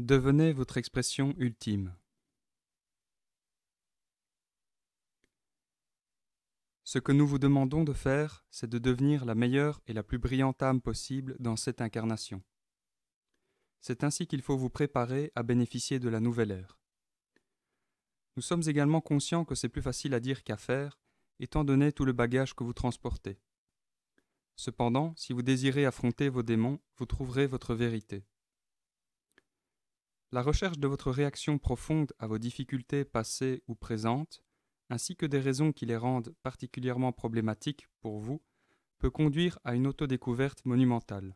Devenez votre expression ultime. Ce que nous vous demandons de faire, c'est de devenir la meilleure et la plus brillante âme possible dans cette incarnation. C'est ainsi qu'il faut vous préparer à bénéficier de la nouvelle ère. Nous sommes également conscients que c'est plus facile à dire qu'à faire, étant donné tout le bagage que vous transportez. Cependant, si vous désirez affronter vos démons, vous trouverez votre vérité. La recherche de votre réaction profonde à vos difficultés passées ou présentes, ainsi que des raisons qui les rendent particulièrement problématiques pour vous, peut conduire à une autodécouverte monumentale.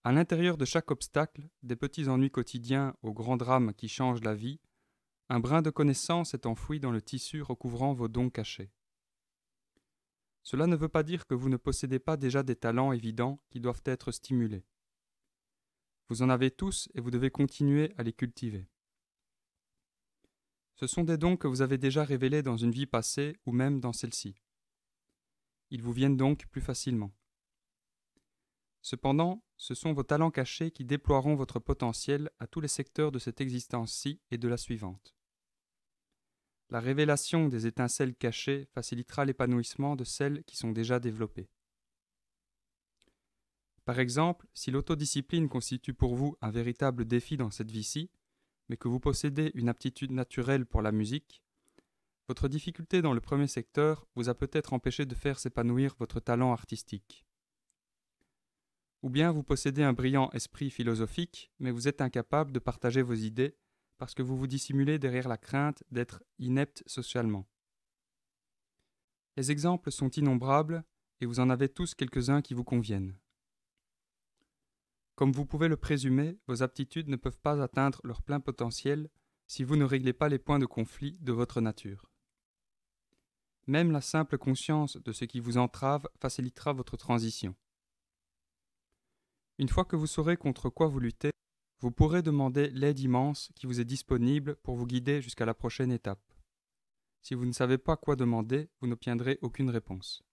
À l'intérieur de chaque obstacle, des petits ennuis quotidiens aux grands drames qui changent la vie, un brin de connaissance est enfoui dans le tissu recouvrant vos dons cachés. Cela ne veut pas dire que vous ne possédez pas déjà des talents évidents qui doivent être stimulés. Vous en avez tous et vous devez continuer à les cultiver. Ce sont des dons que vous avez déjà révélés dans une vie passée ou même dans celle-ci. Ils vous viennent donc plus facilement. Cependant, ce sont vos talents cachés qui déploieront votre potentiel à tous les secteurs de cette existence-ci et de la suivante. La révélation des étincelles cachées facilitera l'épanouissement de celles qui sont déjà développées. Par exemple, si l'autodiscipline constitue pour vous un véritable défi dans cette vie-ci, mais que vous possédez une aptitude naturelle pour la musique, votre difficulté dans le premier secteur vous a peut-être empêché de faire s'épanouir votre talent artistique. Ou bien vous possédez un brillant esprit philosophique, mais vous êtes incapable de partager vos idées parce que vous vous dissimulez derrière la crainte d'être inepte socialement. Les exemples sont innombrables et vous en avez tous quelques-uns qui vous conviennent. Comme vous pouvez le présumer, vos aptitudes ne peuvent pas atteindre leur plein potentiel si vous ne réglez pas les points de conflit de votre nature. Même la simple conscience de ce qui vous entrave facilitera votre transition. Une fois que vous saurez contre quoi vous luttez, vous pourrez demander l'aide immense qui vous est disponible pour vous guider jusqu'à la prochaine étape. Si vous ne savez pas quoi demander, vous n'obtiendrez aucune réponse.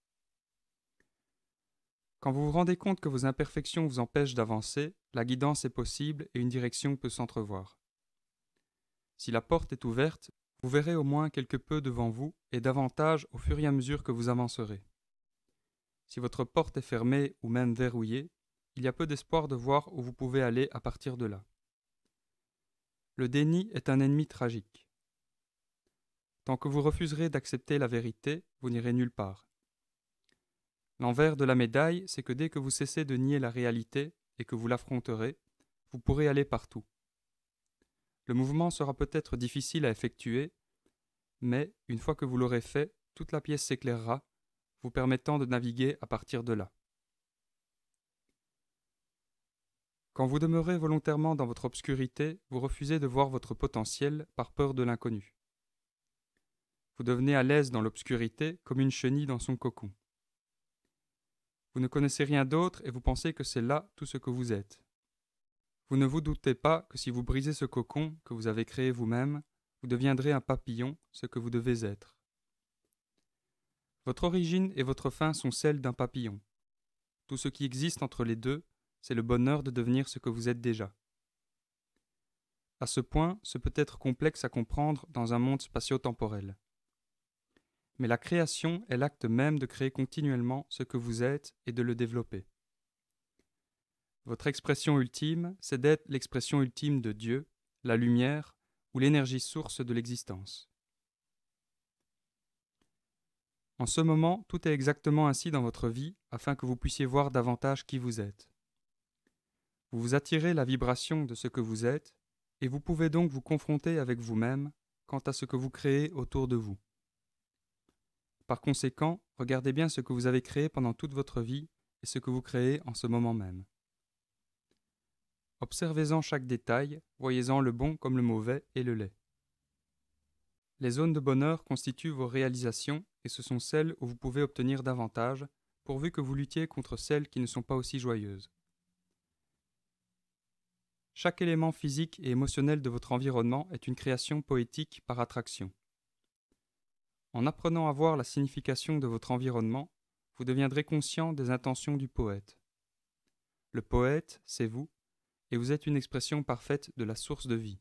Quand vous vous rendez compte que vos imperfections vous empêchent d'avancer, la guidance est possible et une direction peut s'entrevoir. Si la porte est ouverte, vous verrez au moins quelque peu devant vous et davantage au fur et à mesure que vous avancerez. Si votre porte est fermée ou même verrouillée, il y a peu d'espoir de voir où vous pouvez aller à partir de là. Le déni est un ennemi tragique. Tant que vous refuserez d'accepter la vérité, vous n'irez nulle part. L'envers de la médaille, c'est que dès que vous cessez de nier la réalité et que vous l'affronterez, vous pourrez aller partout. Le mouvement sera peut-être difficile à effectuer, mais une fois que vous l'aurez fait, toute la pièce s'éclairera, vous permettant de naviguer à partir de là. Quand vous demeurez volontairement dans votre obscurité, vous refusez de voir votre potentiel par peur de l'inconnu. Vous devenez à l'aise dans l'obscurité comme une chenille dans son cocon. Vous ne connaissez rien d'autre et vous pensez que c'est là tout ce que vous êtes. Vous ne vous doutez pas que si vous brisez ce cocon que vous avez créé vous-même, vous deviendrez un papillon, ce que vous devez être. Votre origine et votre fin sont celles d'un papillon. Tout ce qui existe entre les deux, c'est le bonheur de devenir ce que vous êtes déjà. À ce point, ce peut être complexe à comprendre dans un monde spatio-temporel. Mais la création est l'acte même de créer continuellement ce que vous êtes et de le développer. Votre expression ultime, c'est d'être l'expression ultime de Dieu, la lumière ou l'énergie source de l'existence. En ce moment, tout est exactement ainsi dans votre vie afin que vous puissiez voir davantage qui vous êtes. Vous vous attirez la vibration de ce que vous êtes et vous pouvez donc vous confronter avec vous-même quant à ce que vous créez autour de vous. Par conséquent, regardez bien ce que vous avez créé pendant toute votre vie et ce que vous créez en ce moment même. Observez-en chaque détail, voyez-en le bon comme le mauvais et le laid. Les zones de bonheur constituent vos réalisations et ce sont celles où vous pouvez obtenir davantage, pourvu que vous luttiez contre celles qui ne sont pas aussi joyeuses. Chaque élément physique et émotionnel de votre environnement est une création poétique par attraction. En apprenant à voir la signification de votre environnement, vous deviendrez conscient des intentions du poète. Le poète, c'est vous, et vous êtes une expression parfaite de la source de vie.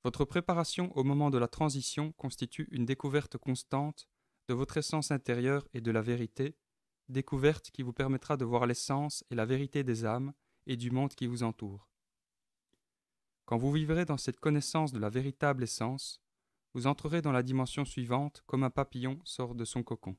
Votre préparation au moment de la transition constitue une découverte constante de votre essence intérieure et de la vérité, découverte qui vous permettra de voir l'essence et la vérité des âmes et du monde qui vous entoure. Quand vous vivrez dans cette connaissance de la véritable essence, vous entrerez dans la dimension suivante comme un papillon sort de son cocon.